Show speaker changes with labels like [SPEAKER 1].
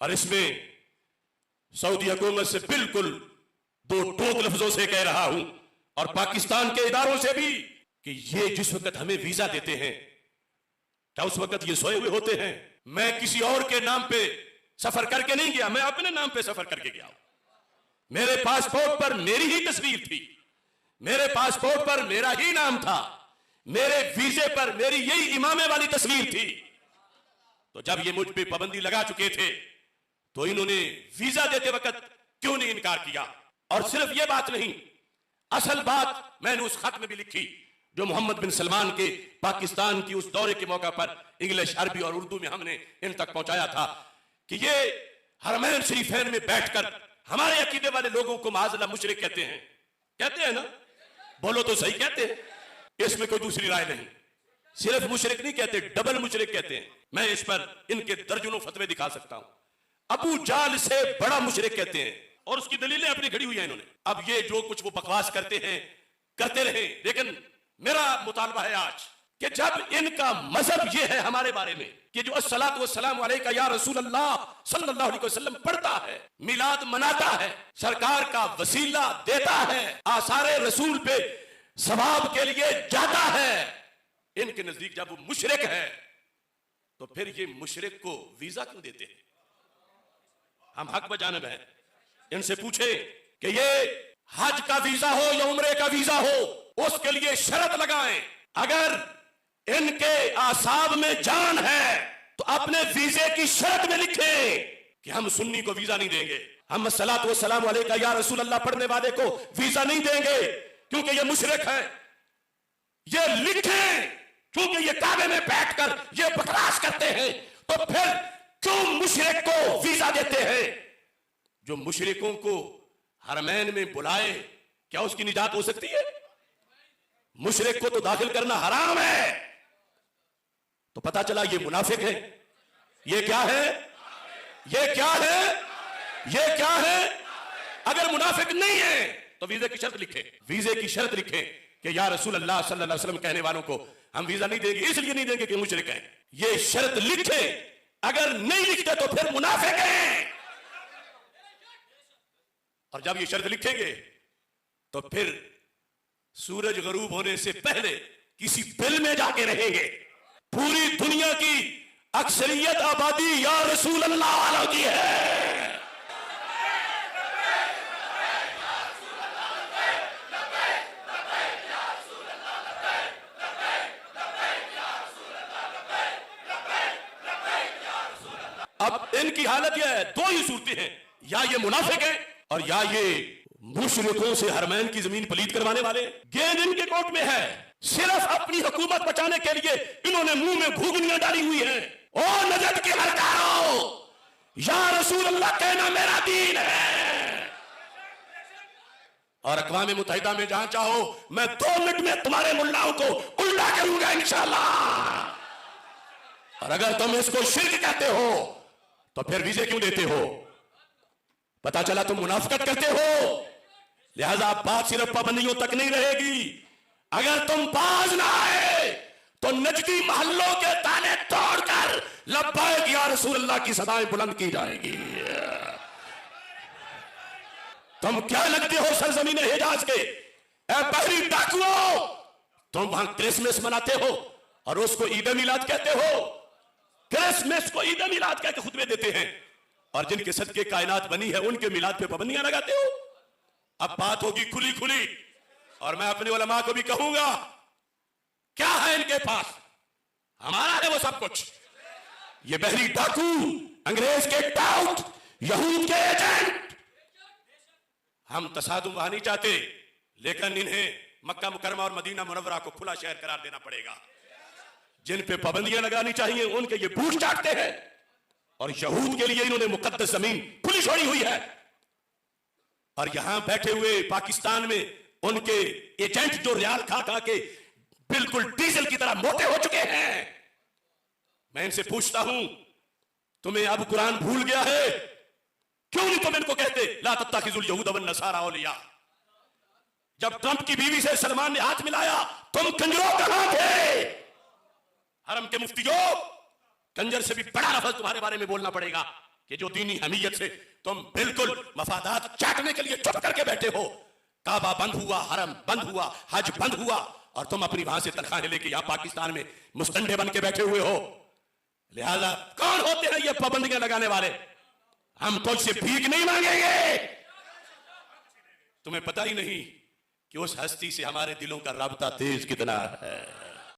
[SPEAKER 1] और इसमें सऊदी हुकूमत से बिल्कुल दो टोक लफ्जों से कह रहा हूं और पाकिस्तान के इदारों से भी कि ये जिस वक्त हमें वीजा देते हैं क्या उस वक्त ये सोए हुए होते हैं? मैं किसी और के नाम पे सफर करके नहीं गया, मैं अपने नाम पे सफर करके गया। मेरे पासपोर्ट पर मेरी ही तस्वीर थी, मेरे पासपोर्ट पर मेरा ही नाम था, मेरे वीजे पर मेरी यही इमामे वाली तस्वीर थी। तो जब ये मुझ पे पाबंदी लगा चुके थे तो इन्होंने वीजा देते वक्त क्यों नहीं इनकार किया? और सिर्फ ये बात नहीं, असल बात मैंने उस खत में भी लिखी जो मोहम्मद बिन सलमान के पाकिस्तान की उस दौरे के मौका पर इंग्लिश, अरबी और उर्दू में हमने इन तक पहुंचाया था कि ये हरमैन शरीफैन में बैठकर हमारे अकीदे वाले लोगों को माज़अल्लाह मुशरिक कहते हैं ना? बोलो तो सही, कहते हैं, इसमें कोई दूसरी राय नहीं। सिर्फ मुशरिक नहीं कहते, डबल मुशरिक कहते हैं। मैं इस पर इनके दर्जनों फतवे दिखा सकता हूं। अबू जाल से बड़ा मुशरिक कहते हैं और उसकी दलीलें अपनी खड़ी हुई हैं इन्होंने। अब ये जो कुछ वो बकवास करते हैं करते रहे, लेकिन मेरा मुतालबा है आज कि जब इनका मजहब ये है हमारे बारे में कि जो अस्सलातु वस्सलामु अलैका या रसूल अल्लाह सल्लल्लाहु अलैहि वसल्लम पढ़ता है, मिलाद मनाता है, सरकार का वसीला देता है, आसारे रसूल पे सवाब के लिए जाता है, इनके नजदीक जब वो मुशरिक है तो फिर ये मुशरिक को वीजा क्यों देते हैं? हम हक बजानब हैं। इनसे पूछे कि ये हज का वीजा हो या उम्रे का वीजा हो, उसके लिए शर्त लगाएं। अगर इनके आसाब में जान है तो अपने वीजे की शर्त में लिखें कि हम सुन्नी को वीजा नहीं देंगे, हम अस्सलातु वस्सलामु अलैका या रसूल अल्लाह पढ़ने वाले को वीजा नहीं देंगे क्योंकि ये मुशरिक है। ये लिखें, क्योंकि ये काबे में बैठकर ये बकवास करते हैं। तो फिर क्यों मुशरिक को वीजा देते हैं? जो मुशरिकों को हरमैन में बुलाए, क्या उसकी निजात हो सकती है? मुशरिक को तो दाखिल करना हराम है। तो पता चला ये मुनाफिक है। ये क्या है? ये क्या है? ये क्या है? अगर मुनाफिक नहीं है तो वीजे की शर्त लिखे, वीजे की शर्त लिखे कि या रसूल अल्लाह सल्लल्लाहु अलैहि वसल्लम कहने वालों को हम वीजा नहीं देंगे, इसलिए नहीं देंगे कि मुशरिक हैं। ये शर्त लिखे, अगर नहीं लिखते तो फिर मुनाफिक हैं। और जब ये शर्त लिखेंगे तो फिर सूरज गरूब होने से पहले किसी बिल में जाके रहेंगे। पूरी दुनिया की अक्सरियत आबादी या रसूल अल्लाह वालों की है। अब इनकी हालत यह है, दो ही सूरतें हैं, या ये मुनाफिक है और या ये मुशरिकों से हरमैन की जमीन पलीद करवाने वाले। गेंद इनके कोर्ट में है। सिर्फ अपनी हुकूमत बचाने के लिए इन्होंने मुंह में घुघनियां डाली हुई हैं। ओ नजद के हरकारों, या रसूल अल्लाह कहना मेरा दीन है। और अक़वाम मुत्तहिदा में जहां चाहो मैं 2 मिनट में तुम्हारे मुल्लाओं को उल्टा करूंगा इंशाअल्लाह। और अगर तुम इसको शिर्क कहते हो तो फिर वीजे क्यों देते हो? पता चला तुम मुनाफिकत करते हो। लिहाजा बात सिर्फ पाबंदियों तक नहीं रहेगी। अगर तुम बाज ना आए तो नजदी महल्लों के ताले तोड़कर लब्बैक या रसूल अल्लाह की सदाएं बुलंद की जाएगी। तुम क्या लगते हो सरजमीन हिजाज के बहरी डाकुओं? तुम वहां क्रिसमस मनाते हो और उसको ईद मिलाद कहते हो। क्रिसमस को ईद मिलाद कहकर खुतबे देते हैं और जिनके सदके कायनात बनी है उनके मिलाद पे पाबंदियां लगाते हो। अब बात होगी खुली खुली और मैं अपने उलमा को भी कहूंगा, क्या है इनके पास? हमारा है वो सब कुछ। ये बहरी डाकू, अंग्रेज के टाउट, यहूद के एजेंट। हम तसादुम वहां नहीं चाहते, लेकिन इन्हें मक्का मुकरमा और मदीना मुनव्वरा को खुला शहर करार देना पड़ेगा। जिन पे पाबंदियां लगानी चाहिए उनके ये बूट चाटते हैं और यहूद के लिए इन्होंने मुकद्दस जमीन खुली छोड़ी हुई है। और यहां बैठे हुए पाकिस्तान में उनके एजेंट जो रियाल खा खा के बिल्कुल डीजल की तरह मोटे हो चुके हैं। मैं इनसे पूछता हूं, तुम्हें अब कुरान भूल गया है? क्यों नहीं तुम इनको कहते ला तत्तखिजुल यहूद वन नसारा औलिया? जब ट्रंप की बीवी से सलमान ने हाथ मिलाया तुम कंजरों कहां थे? हरम के मुफ्तियों, कंजर से भी बड़ा लफ्ज तुम्हारे बारे में बोलना पड़ेगा। कि जो दीनी हमीयत से तुम बिल्कुल मफादात चाटने के लिए चुप करके बैठे हो। काबा बंद हुआ, हरम बंद हुआ, हज बंद हुआ और तुम अपनी वहां से तनख्वाहें लेके यहां पाकिस्तान में मुस्तंडे बन के बैठे हुए हो। लिहाजा कौन होते हैं ये पाबंदियां लगाने वाले? हम तुझसे भीख नहीं मांगेंगे। तुम्हें पता ही नहीं कि उस हस्ती से हमारे दिलों का राबता तेज कितना है।